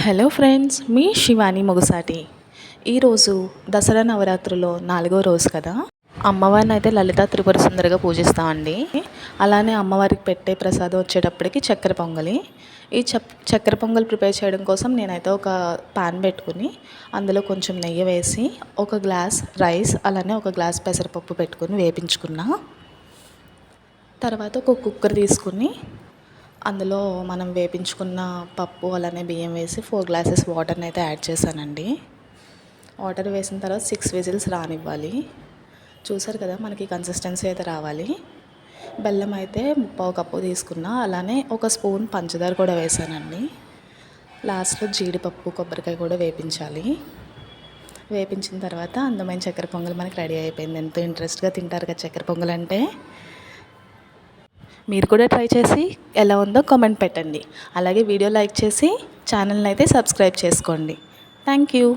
Hello friends, మీ శివాని మొగసాటి. ఈరోజు దసరా నవరాత్రులో 4వ రోజు కదా. అమ్మవారిని అయితే లలిత త్రిపుర సుందరిగా పూజిస్తామండి. అలానే అమ్మవారికి పెట్టే ప్రసాదం వచ్చేటప్పటికి చక్కెర పొంగలి. ఈ చక్కెర పొంగల్ ప్రిపేర్ చేయడం కోసం నేనైతే ఒక పాన్ పెట్టుకుని అందులో కొంచెం నెయ్యి వేసి ఒక గ్లాస్ రైస్ అలానే ఒక గ్లాస్ పెసరపప్పు పెట్టుకుని వేపించుకున్నా. తర్వాత ఒక కుక్కర్ తీసుకుని అందులో మనం వేపించుకున్న పప్పు అలానే బియ్యం వేసి 4 గ్లాసెస్ వాటర్ని అయితే యాడ్ చేశానండి. వాటర్ వేసిన తర్వాత 6 విజిల్స్ రానివ్వాలి. చూసారు కదా, మనకి కన్సిస్టెన్సీ అయితే రావాలి. బెల్లం అయితే 1/4 కప్పు తీసుకున్నా. అలానే ఒక స్పూన్ పంచదార కూడా వేసానండి. లాస్ట్లో జీడిపప్పు కొబ్బరికాయ కూడా వేపించాలి. వేపించిన తర్వాత అందమైన చక్కెర పొంగల్ మనకి రెడీ అయిపోయింది. ఎంతో ఇంట్రెస్ట్గా తింటారు కదా చక్కెర పొంగల్ అంటే. మీరు కూడా ట్రై చేసి ఎలా ఉందో కామెంట్ పెట్టండి. అలాగే వీడియో లైక్ చేసి ఛానల్ని అయితే సబ్స్క్రైబ్ చేసుకోండి. Thank you.